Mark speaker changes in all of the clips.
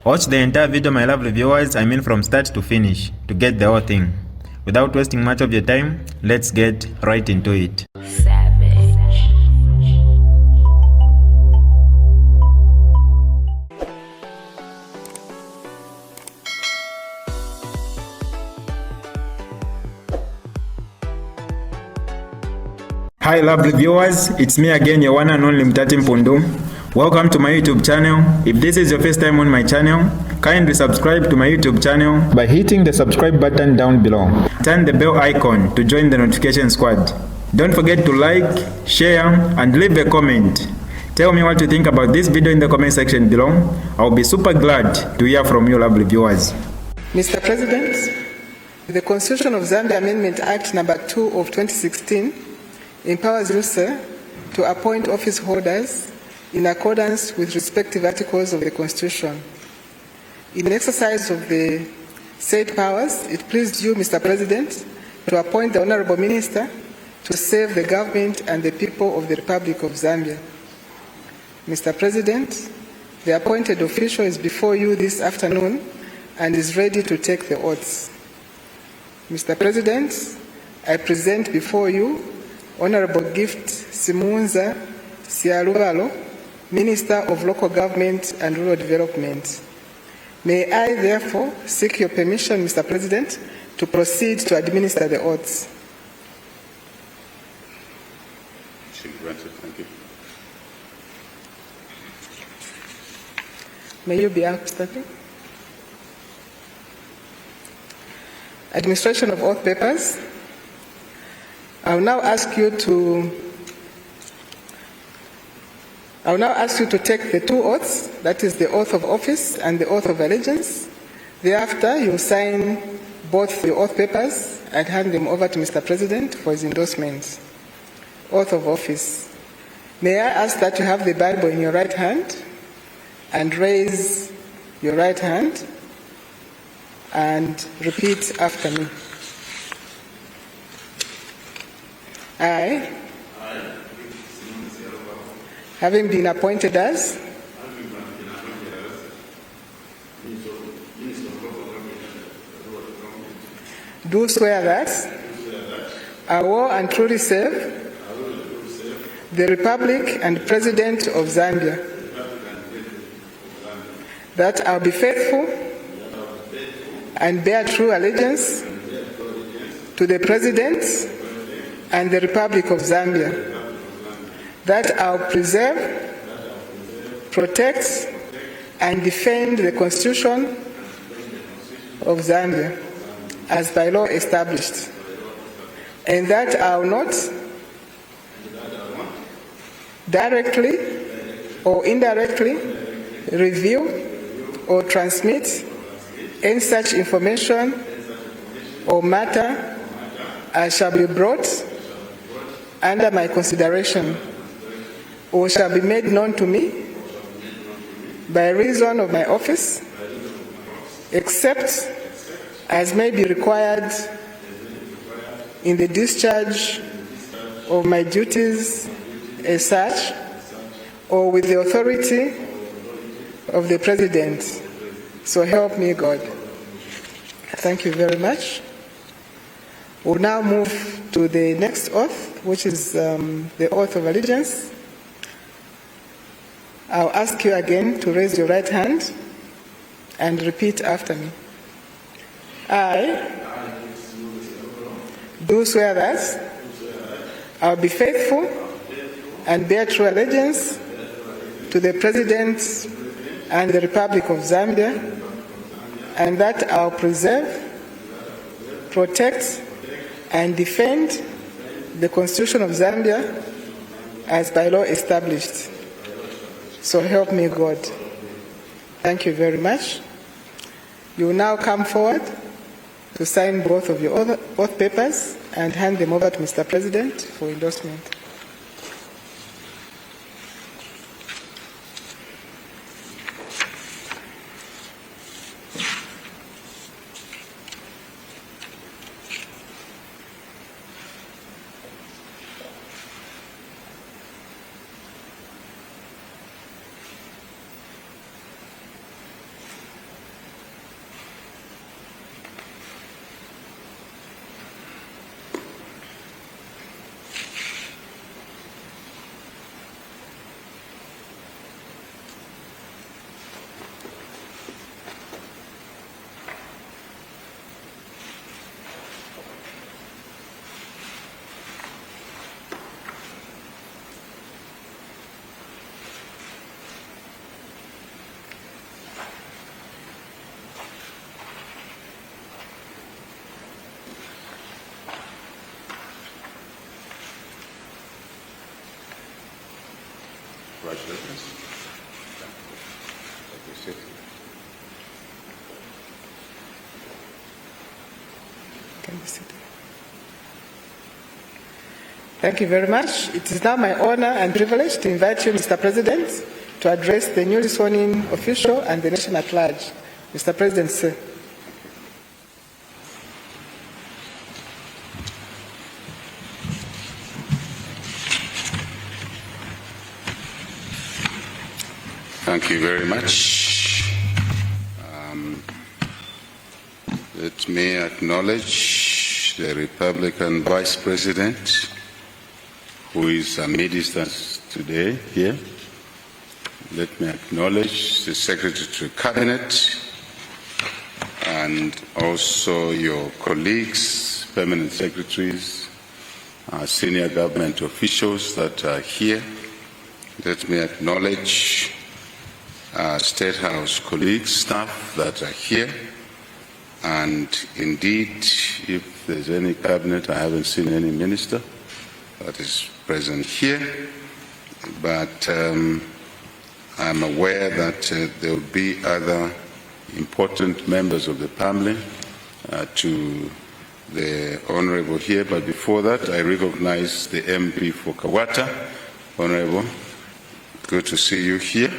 Speaker 1: Watch the entire video, my lovely viewers, from start to finish, to get the whole thing. Without wasting much of your time, let's get right into it. Hi lovely viewers, it's me again, your one and only Mutati Mpundu. Welcome to my YouTube channel. If this is your first time on my channel, kindly subscribe to my YouTube channel by hitting the subscribe button down below. Turn the bell icon to join the notification squad. Don't forget to like, share, and leave a comment. Tell me what you think about this video in the comment section below. I'll be super glad to hear from you lovely viewers.
Speaker 2: Mr. President, the Constitution of Zambia Amendment Act number 2 of 2016 empowers USA to appoint office holders in accordance with respective articles of the Constitution. In exercise of the said powers, it pleased you, Mr. President, to appoint the Honorable Minister to serve the government and the people of the Republic of Zambia. Mr. President, the appointed official is before you this afternoon and is ready to take the oaths. Mr. President, I present before you Honorable Govt Simunza Sialubalo, Minister of Local Government and Rural Development. May I therefore seek your permission, Mr. President, to proceed to administer the oaths.
Speaker 3: Thank you.
Speaker 2: May you be outstanding. Administration of oath papers. I will now ask you to take the two oaths, that is the oath of office and the oath of allegiance. Thereafter, you sign both the oath papers and hand them over to Mr. President for his endorsement. Oath of office. May I ask that you have the Bible in your right hand and raise your right hand and repeat after me. I, having been appointed as do swear that I will and truly serve the Republic and President of Zambia, that I will be faithful and bear true allegiance to the President and the Republic of Zambia, that I will preserve, protect, and defend the Constitution of Zambia as by law established, and that I will not directly or indirectly reveal or transmit any such information or matter as shall be brought under my consideration or shall be made known to me by reason of my office, except as may be required in the discharge of my duties as such, or with the authority of the President. So help me God. Thank you very much. We'll now move to the next oath, which is the oath of allegiance. I'll ask you again to raise your right hand and repeat after me. I do swear that I'll be faithful and bear true allegiance to the President and the Republic of Zambia, and that I'll preserve, protect, and defend the Constitution of Zambia as by law established. So help me God. Thank you very much. You will now come forward to sign both of your oath papers and hand them over to Mr. President for endorsement. Can you sit? Thank you very much. It is now my honor and privilege to invite you, Mr. President, to address the newly sworn-in official and the nation at large. Mr. President, sir.
Speaker 3: Thank you very much. Let me acknowledge the Republican Vice President who is amidst us today here. Let me acknowledge the Secretary to Cabinet and also your colleagues, permanent secretaries, senior government officials that are here. Let me acknowledge State House colleagues, staff that are here. And indeed, if there's any cabinet, I haven't seen any minister that is present here, but I'm aware that there will be other important members of the family to the Honourable here. But before that, I recognize the MP for Kawata. Honourable, good to see you here.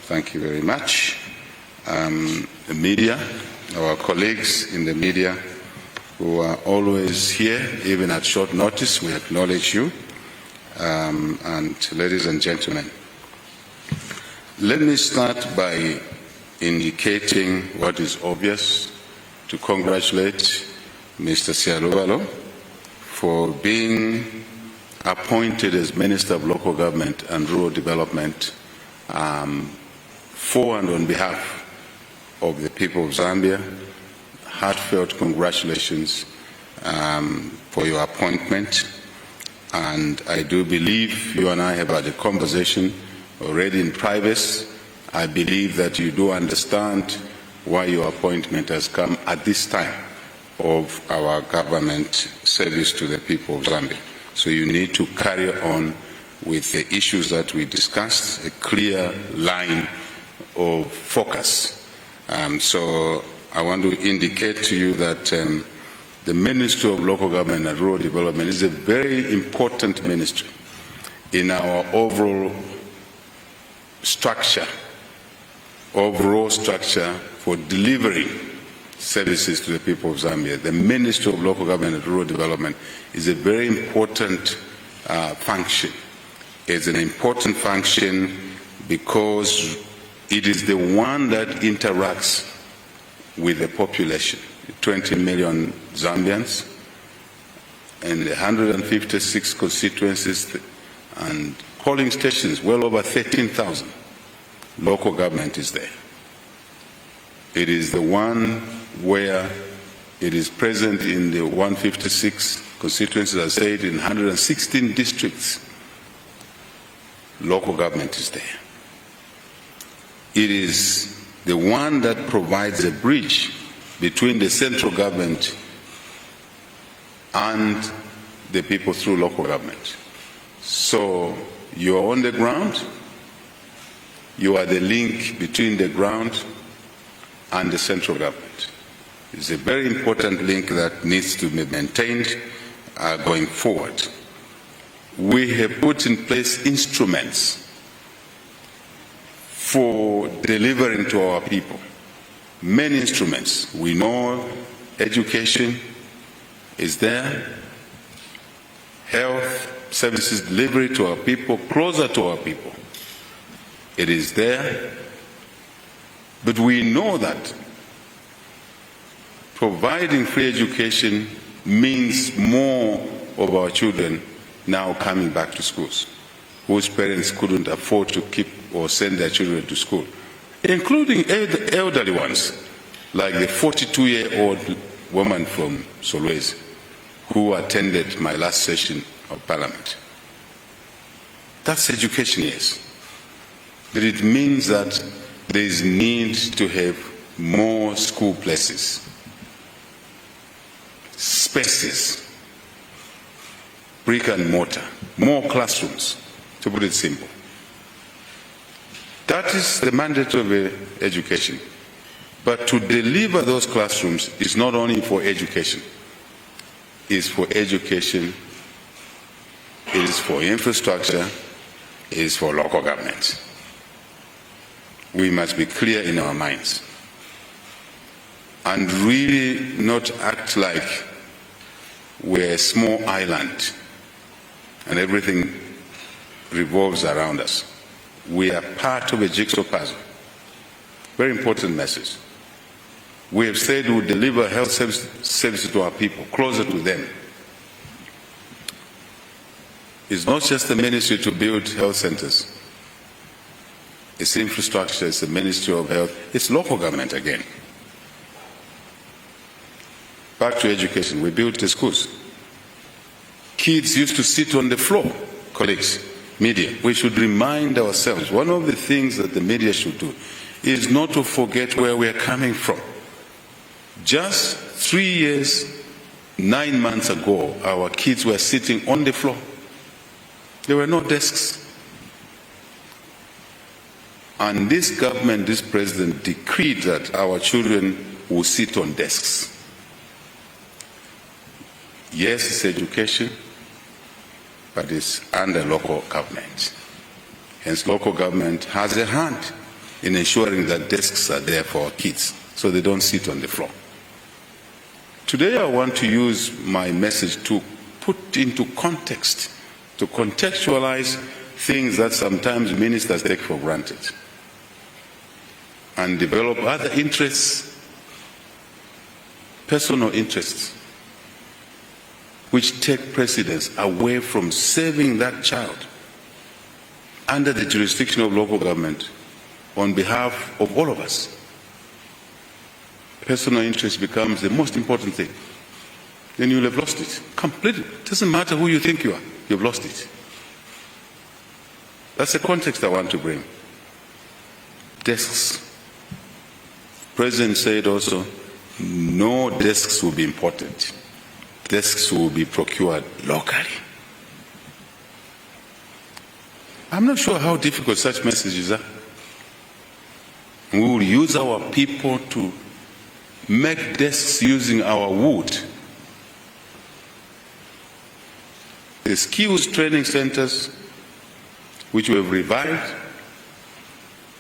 Speaker 3: Thank you very much. The media, our colleagues in the media who are always here, even at short notice, we acknowledge you. And ladies and gentlemen, let me start by indicating what is obvious, to congratulate Mr. Sialubalo for being appointed as Minister of Local Government and Rural Development for and on behalf of the people of Zambia. Heartfelt congratulations for your appointment. And I do believe you and I have had a conversation already in privacy. I believe that you do understand why your appointment has come at this time of our government service to the people of Zambia. So you need to carry on with the issues that we discussed, a clear line of focus. So I want to indicate to you that the Ministry of Local Government and Rural Development is a very important ministry in our overall structure for delivering services to the people of Zambia. The Ministry of Local Government and Rural Development is a very important function. It's an important function because it is the one that interacts with the population, 20 million Zambians, and 156 constituencies and polling stations, well over 13,000. Local government is there. It is the one where it is present in the 156 constituencies, as I said, in 116 districts. Local government is there. It is the one that provides a bridge between the central government and the people through local government. So you are on the ground, you are the link between the ground and the central government. It's a very important link that needs to be maintained going forward. We have put in place instruments for delivering to our people. Many instruments. We know education is there, health services delivery to our people, closer to our people. It is there, but we know that providing free education means more of our children now coming back to schools, whose parents couldn't afford to keep or send their children to school, including elderly ones, like the 42-year-old woman from Solwezi, who attended my last session of Parliament. That's education, yes. But it means that there is need to have more school places, spaces, brick and mortar, more classrooms, to put it simple. That is the mandate of education. But to deliver those classrooms is not only for education. It's for education, it is for infrastructure, it is for local government. We must be clear in our minds and really not act like we're a small island and everything revolves around us. We are part of a jigsaw puzzle. Very important message. We have said we will deliver health services to our people, closer to them. It's not just the ministry to build health centers. It's infrastructure, it's the Ministry of Health, it's local government again. Back to education, we built the schools. Kids used to sit on the floor, colleagues, media. We should remind ourselves, one of the things that the media should do is not to forget where we are coming from. Just 3 years, 9 months ago, our kids were sitting on the floor. There were no desks. And this government, this president, decreed that our children will sit on desks. Yes, it's education, but it's under local government. Hence, local government has a hand in ensuring that desks are there for our kids, so they don't sit on the floor. Today, I want to use my message to put into context, to contextualize things that sometimes ministers take for granted and develop other interests, personal interests, which take precedence away from saving that child under the jurisdiction of local government on behalf of all of us. Personal interest becomes the most important thing. Then you'll have lost it completely. It doesn't matter who you think you are, you've lost it. That's the context I want to bring. Desks. President said also, no desks will be imported. Desks will be procured locally. I'm not sure how difficult such messages are. We will use our people to make desks using our wood. The skills training centers, which we have revived,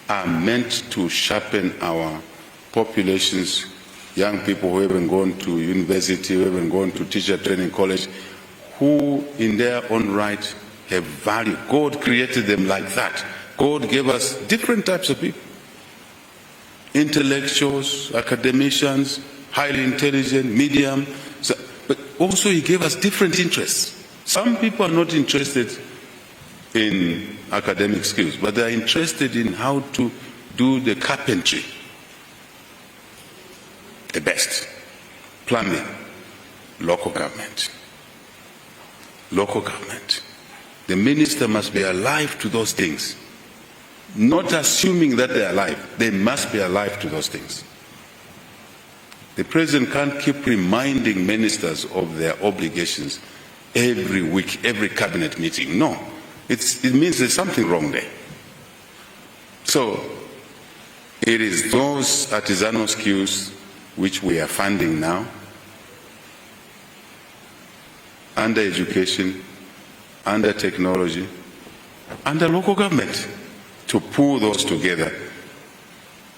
Speaker 3: are meant to sharpen our populations, young people who haven't gone to university, who haven't gone to teacher training college, who in their own right have value. God created them like that. God gave us different types of people. Intellectuals, academicians, highly intelligent, medium, but also He gave us different interests. Some people are not interested in academic skills, but they are interested in how to do the carpentry the best. Plumbing, local government. Local government. The minister must be alive to those things. Not assuming that they are alive. They must be alive to those things. The president can't keep reminding ministers of their obligations every week, every cabinet meeting. No. It means there's something wrong there. So, it is those artisanal skills which we are funding now, under education, under technology, under local government, to pull those together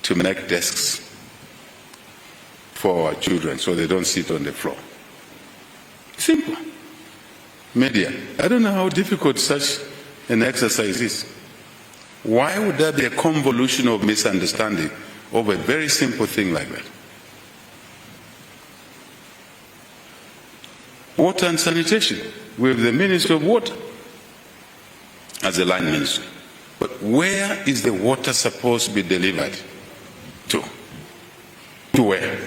Speaker 3: to make desks for our children so they don't sit on the floor. Simple. Media. I don't know how difficult such an exercise is. Why would there be a convolution of misunderstanding over a very simple thing like that? Water and sanitation. We have the Ministry of Water as a line ministry. But where is the water supposed to be delivered to? To where?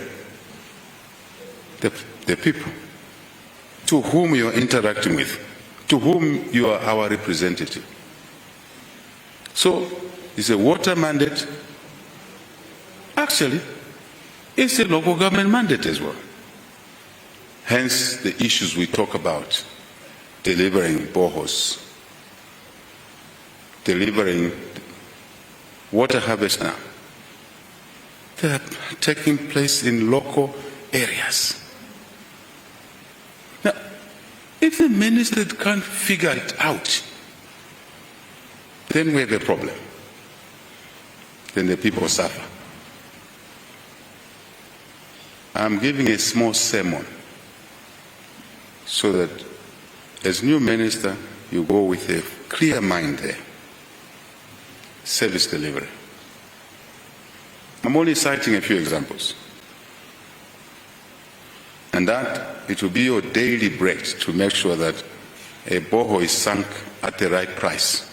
Speaker 3: The people. To whom you are interacting with. To whom you are our representative. So, it's a water mandate. Actually, it's a local government mandate as well. Hence the issues we talk about, delivering boreholes, delivering water harvest now. They are taking place in local areas. Now, if the minister can't figure it out, then we have a problem. Then the people suffer. I'm giving a small sermon so that as new minister, you go with a clear mind there. Service delivery. I'm only citing a few examples. And that it will be your daily bread to make sure that a borehole is sunk at the right price.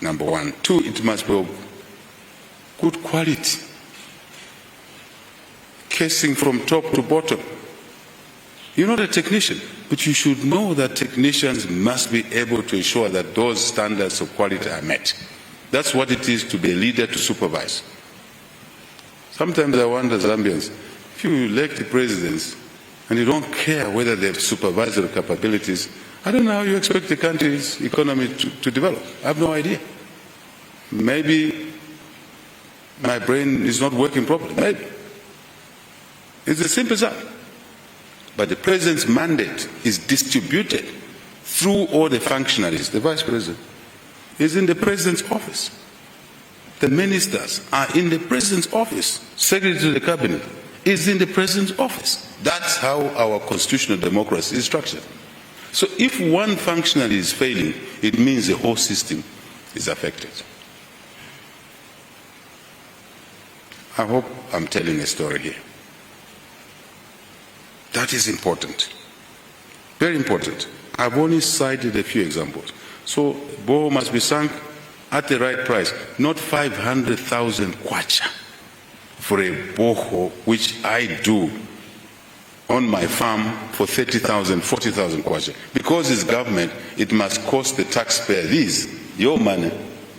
Speaker 3: Number one. Two, it must be of good quality. Casing from top to bottom. You're not a technician, but you should know that technicians must be able to ensure that those standards of quality are met. That's what it is to be a leader, to supervise. Sometimes I wonder, Zambians, if you elect the presidents and you don't care whether they have supervisory capabilities, I don't know how you expect the country's economy to develop. I have no idea. Maybe my brain is not working properly. Maybe. It's as simple as that. But the president's mandate is distributed through all the functionaries. The vice president is in the president's office. The ministers are in the president's office. Secretary to the cabinet is in the president's office. That's how our constitutional democracy is structured. So if one functionary is failing, it means the whole system is affected. I hope I'm telling a story here. That is important. Very important. I've only cited a few examples. So, borehole must be sunk at the right price, not 500,000 kwacha for a borehole, which I do on my farm for 30,000, 40,000 kwacha. Because it's government, it must cost the taxpayer your money,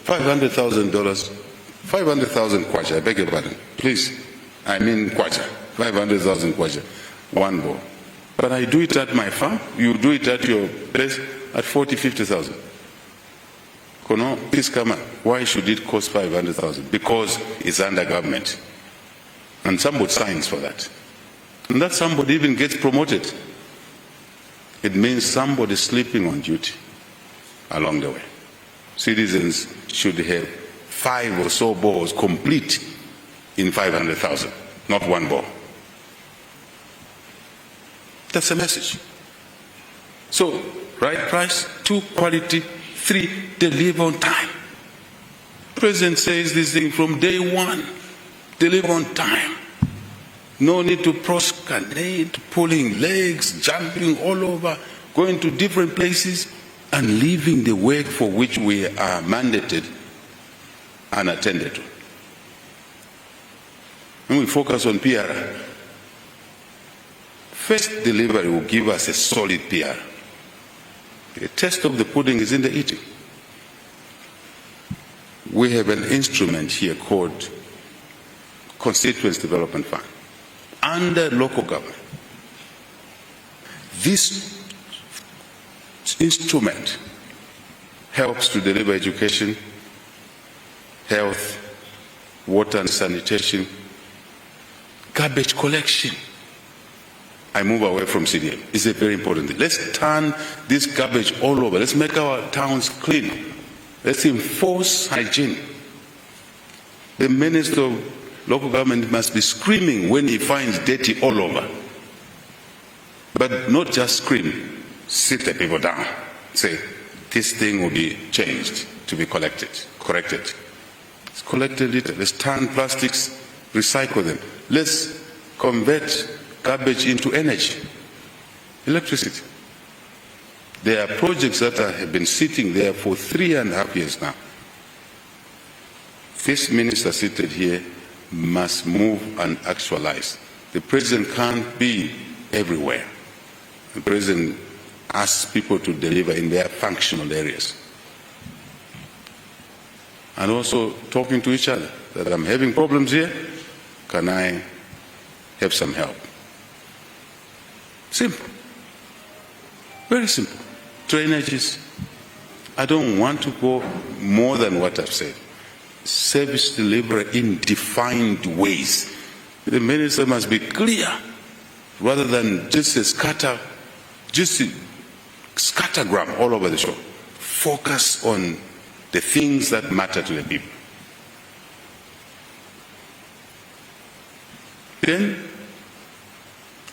Speaker 3: $500,000, 500,000 kwacha, I beg your pardon. Please, I mean kwacha, 500,000 kwacha. One bore. But I do it at my farm, you do it at your place at 40, 50,000. Kono, please come on. Why should it cost 500,000? Because it's under government. And somebody signs for that. And that somebody even gets promoted. It means somebody sleeping on duty along the way. Citizens should have 5 or so bores complete in 500,000, not one bore. That's a message. So, right price, 2, quality, 3, deliver on time. The President says this thing from day one, deliver on time. No need to proscanate, pulling legs, jumping all over, going to different places, and leaving the work for which we are mandated unattended to. When we focus on PR, first delivery will give us a solid PR. The taste of the pudding is in the eating. We have an instrument here called Constituency Development Fund under local government. This instrument helps to deliver education, health, water and sanitation, garbage collection. I move away from CDM. It's a very important thing. Let's turn this garbage all over. Let's make our towns clean. Let's enforce hygiene. The Minister of Local Government must be screaming when he finds dirty all over. But not just scream. Sit the people down. Say, this thing will be changed to be corrected. Let's collect it. Let's turn plastics, recycle them. Let's convert garbage into energy, electricity. There are projects that have been sitting there for 3.5 years now. This minister seated here must move and actualize. The president can't be everywhere. The president asks people to deliver in their functional areas. And also talking to each other, that I'm having problems here, can I have some help? Simple. Very simple. Drainages, I don't want to go more than what I've said. Service delivery in defined ways. The minister must be clear rather than just a scattergram all over the show. Focus on the things that matter to the people. Then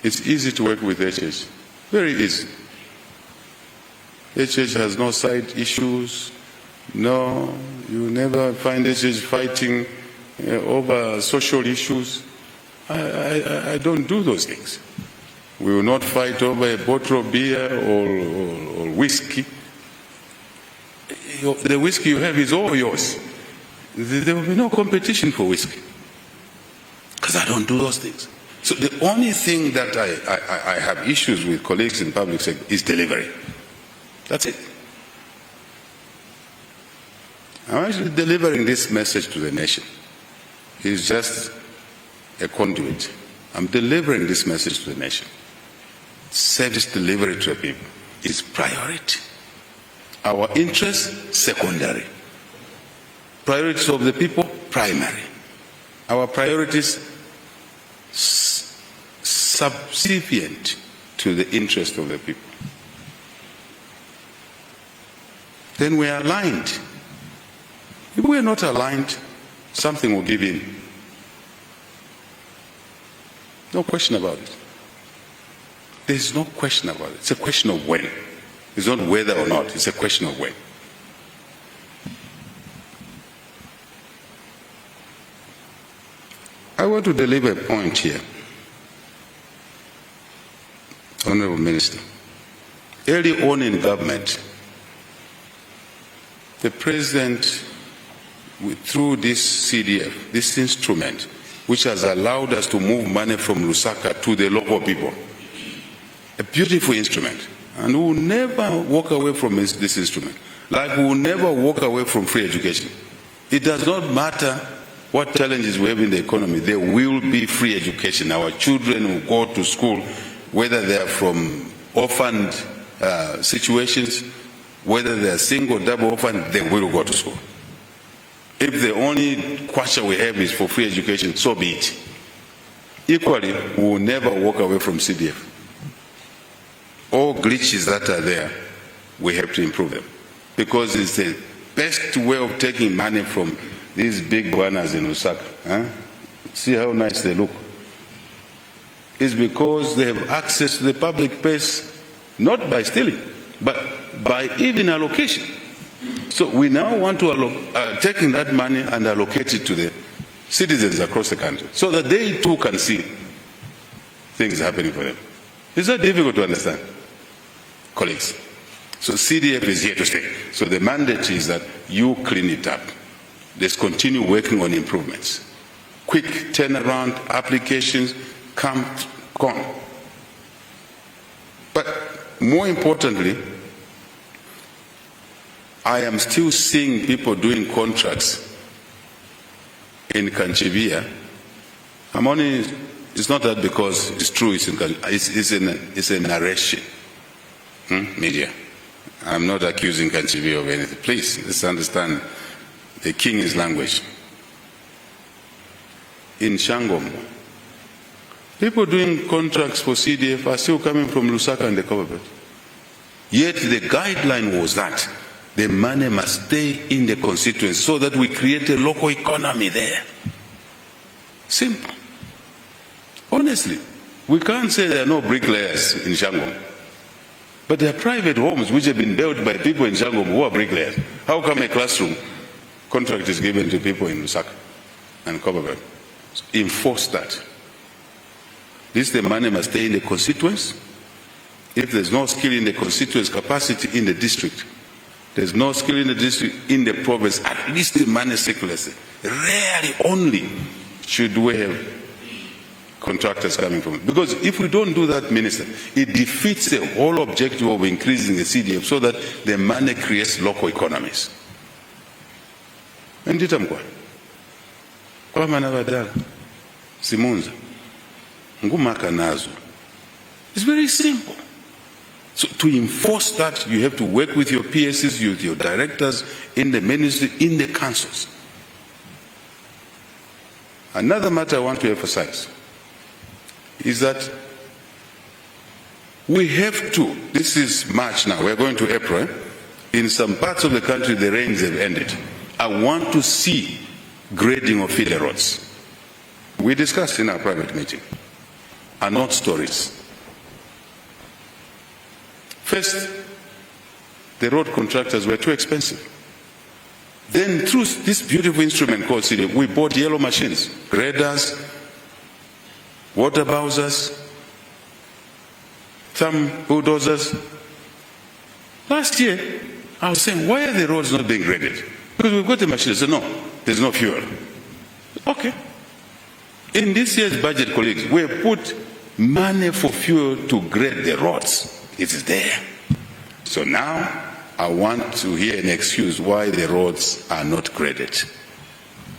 Speaker 3: it's easy to work with HH. Very easy. HH has no side issues. No, you never find HH fighting over social issues. I don't do those things. We will not fight over a bottle of beer or whiskey. The whiskey you have is all yours. There will be no competition for whiskey. Because I don't do those things. So the only thing that I have issues with colleagues in public sector is delivery. That's it. I'm actually delivering this message to the nation. It's just a conduit. I'm delivering this message to the nation. Service delivery to the people is priority. Our interests, secondary. Priorities of the people, primary. Our priorities, subservient to the interest of the people. Then we are aligned. If we are not aligned, something will give in. No question about it. There is no question about it. It's a question of when. It's not whether or not. It's a question of when. I want to deliver a point here. Honorable Minister, early on in government, the President, through this CDF, this instrument, which has allowed us to move money from Lusaka to the local people, a beautiful instrument, and we will never walk away from this instrument, like we will never walk away from free education. It does not matter what challenges we have in the economy, there will be free education. Our children will go to school, whether they are from orphaned situations, whether they are single, double orphaned, they will go to school. If the only question we have is for free education, so be it. Equally, we will never walk away from CDF. All glitches that are there, we have to improve them. Because it's the best way of taking money from these big banners in Lusaka. Huh? See how nice they look. It's because they have access to the public purse, not by stealing, but by even allocation. So we now want to taking that money and allocate it to the citizens across the country, so that they too can see things happening for them. It's not difficult to understand, colleagues. So CDF is here to stay. So the mandate is that you clean it up. Let's continue working on improvements. Quick turnaround applications, gone. But more importantly, I am still seeing people doing contracts in Kanchivia. It's not that because it's true, it's a narration. Media. I'm not accusing Kanchivia of anything. Please, let's understand the king's language. In Shangom, people doing contracts for CDF are still coming from Lusaka and the Govt. Yet the guideline was that the money must stay in the constituency so that we create a local economy there. Simple. Honestly, we can't say there are no bricklayers in Shangom. But there are private homes which have been built by people in Shangom who are bricklayers. How come a classroom contract is given to people in Lusaka and Govt? Enforce that. The money must stay in the constituency. If there's no skill in the constituency, capacity in the district, there's no skill in the district, in the province, at least the money circulates. Rarely only should we have contractors coming from it. Because if we don't do that, Minister, it defeats the whole objective of increasing the CDF so that the money creates local economies. Nditamkwa. Kwa manavadala. Simunza. Ngumaka nazo. It's very simple. So to enforce that, you have to work with your PSs, with your directors, in the ministry, in the councils. Another matter I want to emphasize is that we have to, this is March now, we're going to April. In some parts of the country, the rains have ended. I want to see grading of feeder roads. We discussed in our private meeting, are not stories. First, the road contractors were too expensive. Then through this beautiful instrument called CDF, we bought yellow machines, graders, water bowsers, some bulldozers. Last year, I was saying, why are the roads not being graded? Because we've got the machines. I said, no, there's no fuel. Okay. In this year's budget, colleagues, we have put money for fuel to grade the roads. It is there. So now, I want to hear an excuse why the roads are not graded.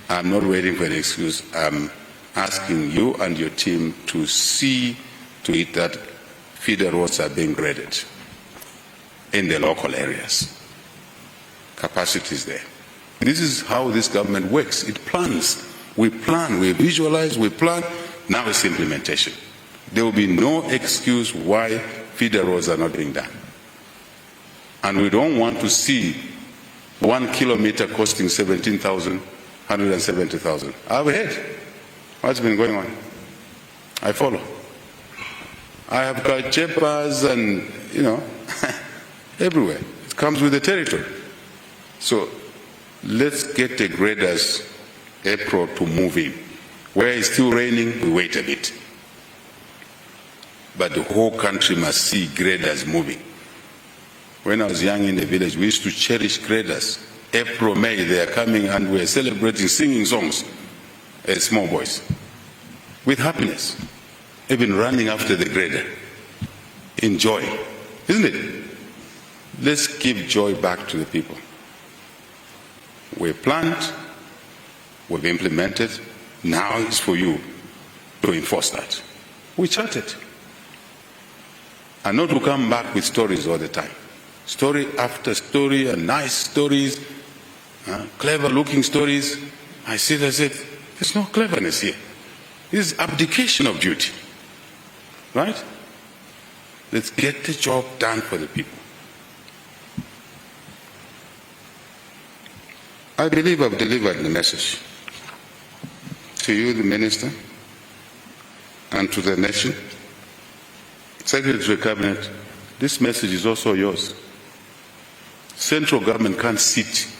Speaker 3: I'm not waiting for an excuse. I'm asking you and your team to see to it that feeder roads are being graded in the local areas. Capacity is there. This is how this government works. It plans. We plan, we visualize, we plan. Now it's implementation. There will be no excuse why feeder roads are not being done. And we don't want to see 1 kilometer costing 17,000, 170,000. I've heard what's been going on. I follow. I have got cheppers and, everywhere. It comes with the territory. So let's get the graders April to move in. Where it's still raining, we wait a bit. But the whole country must see graders moving. When I was young in the village, we used to cherish graders. April, May, they are coming and we're celebrating, singing songs as small boys. With happiness. Even running after the grader. In joy. Isn't it? Let's give joy back to the people. We planned, we've implemented, now it's for you to enforce that. We charted. And not to come back with stories all the time. Story after story, and nice stories, clever looking stories. I said, there's no cleverness here. This is abdication of duty. Right? Let's get the job done for the people. I believe I've delivered the message to you, the Minister, and to the nation. Secretary to the Cabinet, this message is also yours. Central government can't sit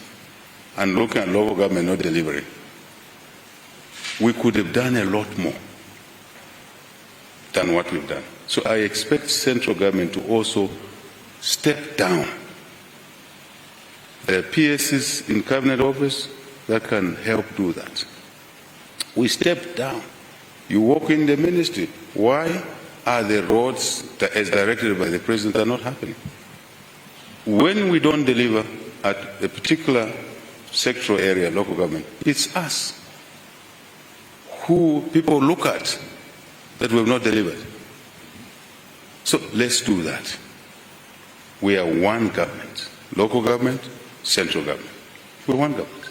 Speaker 3: and look at local government not delivering. We could have done a lot more than what we've done. So I expect central government to also step down. There are PSs in Cabinet Office that can help do that. We step down. You walk in the ministry. Why are the roads that, as directed by the President, are not happening? When we don't deliver at a particular sectoral area, local government, it's us who people look at that we have not delivered. So let's do that. We are one government, local government, central government. We're one government.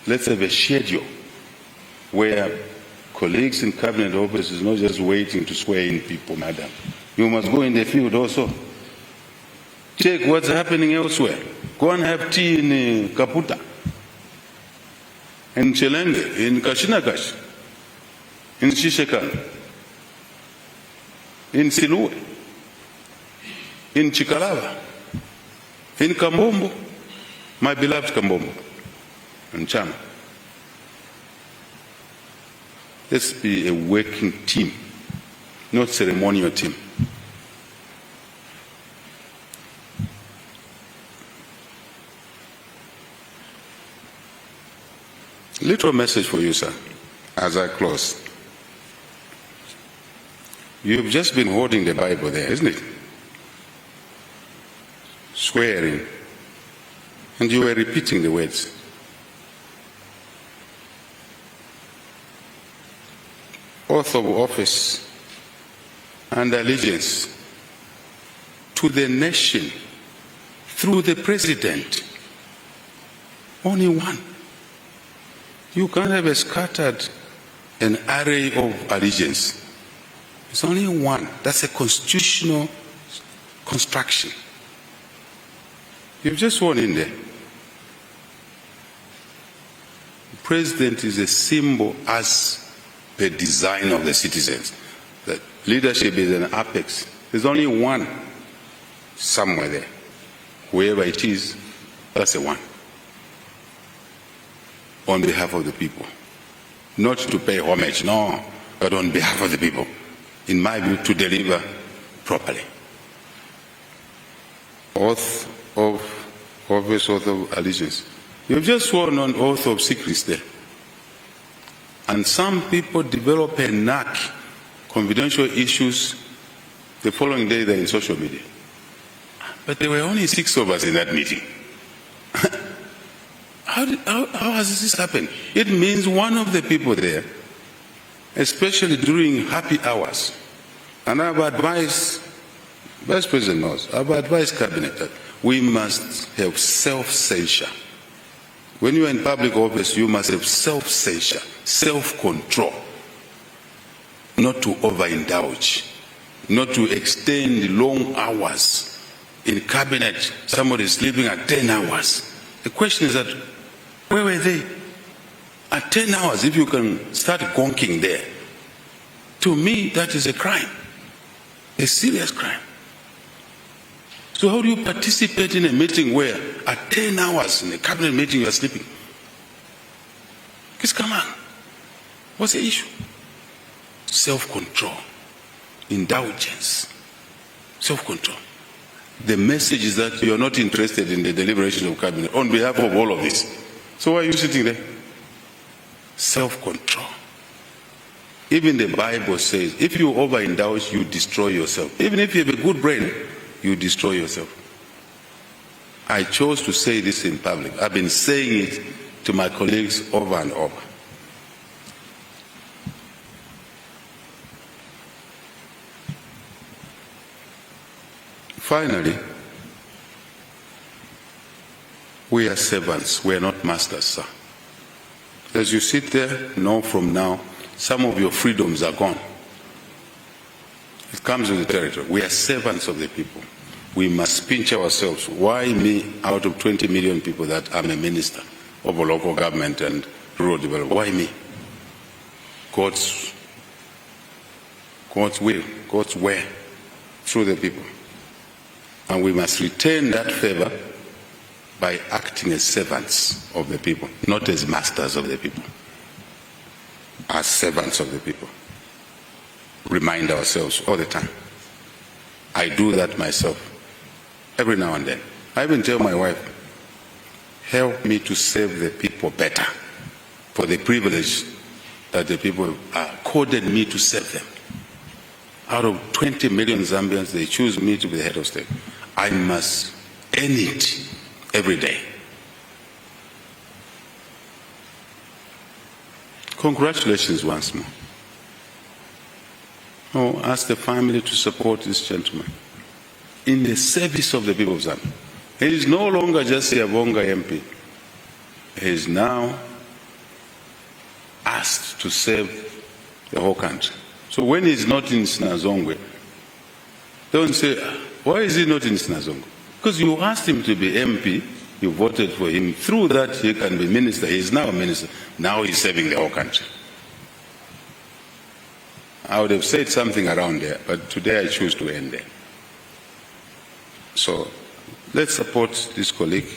Speaker 3: Let's have a schedule where colleagues in Cabinet Office is not just waiting to swear in people, madam. You must go in the field also. Check what's happening elsewhere. Go and have tea in Kaputa, in Chilenge, in Kashinakash, in Shishekan, in Silue, in Chikalava, in Kambombo, my beloved Kambombo, and Chama. Let's be a working team, not ceremonial team. Little message for you, sir, as I close. You've just been holding the Bible there, isn't it? Swearing. And you were repeating the words. Oath of office and allegiance to the nation through the president. Only one. You can't have a scattered an array of allegiance. It's only one. That's a constitutional construction. You've just sworn in there. The president is a symbol as the design of the citizens. That leadership is an apex. There's only one somewhere there. Whoever it is, that's the one. On behalf of the people. Not to pay homage, no, but on behalf of the people. In my view, to deliver properly. Oath of office, oath of allegiance. You've just sworn on oath of secrecy there. And some people develop a knack, confidential issues, the following day they're in social media. But there were only 6 of us in that meeting. How has this happened? It means one of the people there, especially during happy hours, and I've advised, Vice President knows, I've advised Cabinet that we must have self-censure. When you are in public office, you must have self-censure, self-control, not to overindulge, not to extend long hours. In Cabinet, somebody is sleeping at 10 hours. The question is that, where were they? At 10 hours, if you can start gonking there, to me, that is a crime, a serious crime. So how do you participate in a meeting where at 10 hours in a cabinet meeting you are sleeping? Just come on. What's the issue? Self-control, indulgence, self-control. The message is that you are not interested in the deliberation of cabinet on behalf of all of this. So why are you sitting there? Self-control. Even the Bible says, if you overindulge, you destroy yourself. Even if you have a good brain, you destroy yourself. I chose to say this in public. I've been saying it to my colleagues over and over. Finally, we are servants, we are not masters, sir. As you sit there, know from now, some of your freedoms are gone. It comes with the territory. We are servants of the people. We must pinch ourselves. Why me out of 20 million people that I'm a minister of a local government and rural development? Why me? God's will, God's way, through the people. And we must retain that favor by acting as servants of the people, not as masters of the people, as servants of the people. Remind ourselves all the time. I do that myself, every now and then. I even tell my wife, help me to serve the people better, for the privilege that the people accorded me to serve them. Out of 20 million Zambians, they choose me to be the head of state. I must earn it every day. Congratulations once more. Oh, ask the family to support this gentleman in the service of the people of Zambia. He is no longer just a Yavonga MP. He is now asked to serve the whole country. So when he's not in Sinazongwe, don't say, why is he not in Sinazongwe? Because you asked him to be MP, you voted for him. Through that, he can be minister. He is now a minister. Now he's serving the whole country. I would have said something around there, but today I choose to end there. So let's support this colleague.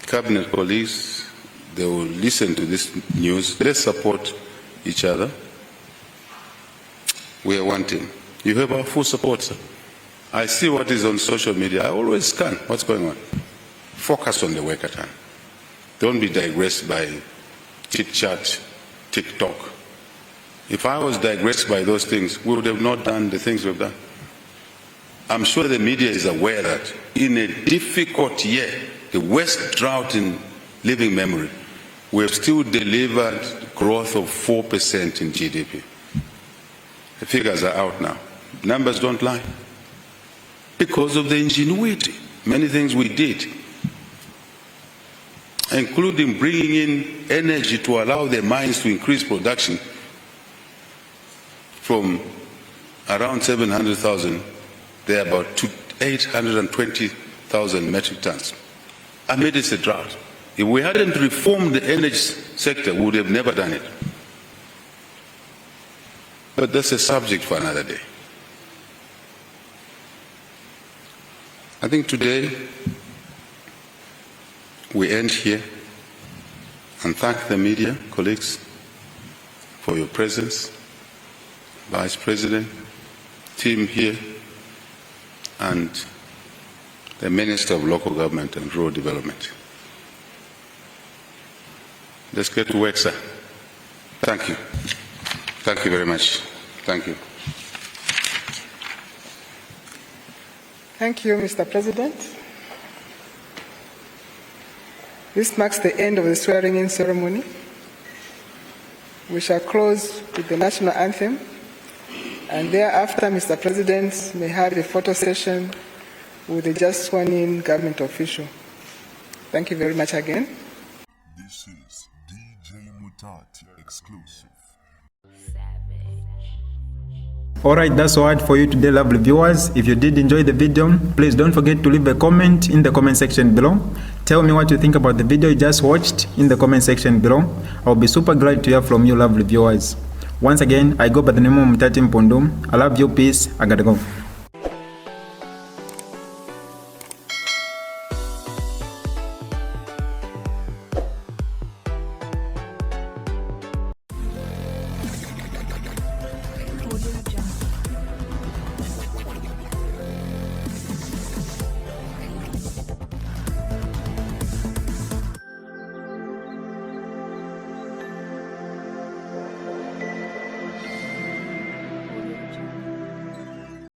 Speaker 3: Cabinet colleagues, they will listen to this news. Let's support each other. We are one team. You have our full support, sir. I see what is on social media. I always scan what's going on. Focus on the work at hand. Don't be digressed by chit-chat, TikTok. If I was digressed by those things, we would have not done the things we've done. I'm sure the media is aware that in a difficult year, the worst drought in living memory, we have still delivered growth of 4% in GDP. The figures are out now. Numbers don't lie. Because of the ingenuity, many things we did, including bringing in energy to allow the mines to increase production from around 700,000, they're about to 820,000 metric tons. Amidst a drought. If we hadn't reformed the energy sector, we would have never done it. But that's a subject for another day. I think today we end here and thank the media colleagues for your presence, Vice President, team here, and the Minister of Local Government and Rural Development. Let's get to work, sir. Thank you. Thank you very much. Thank you.
Speaker 2: Thank you, Mr. President. This marks the end of the swearing-in ceremony. We shall close with the national anthem, and thereafter, Mr. President may have a photo session with the just sworn-in government official. Thank you very much again.
Speaker 4: This is DJ Mutati exclusive.
Speaker 1: Alright, that's all for you today, lovely viewers. If you did enjoy the video, please don't forget to leave a comment in the comment section below. Tell me what you think about the video you just watched in the comment section below. I'll be super glad to hear from you, lovely viewers. Once again, I go by the name of Mutati Mpundu. I love you, peace, I gotta go.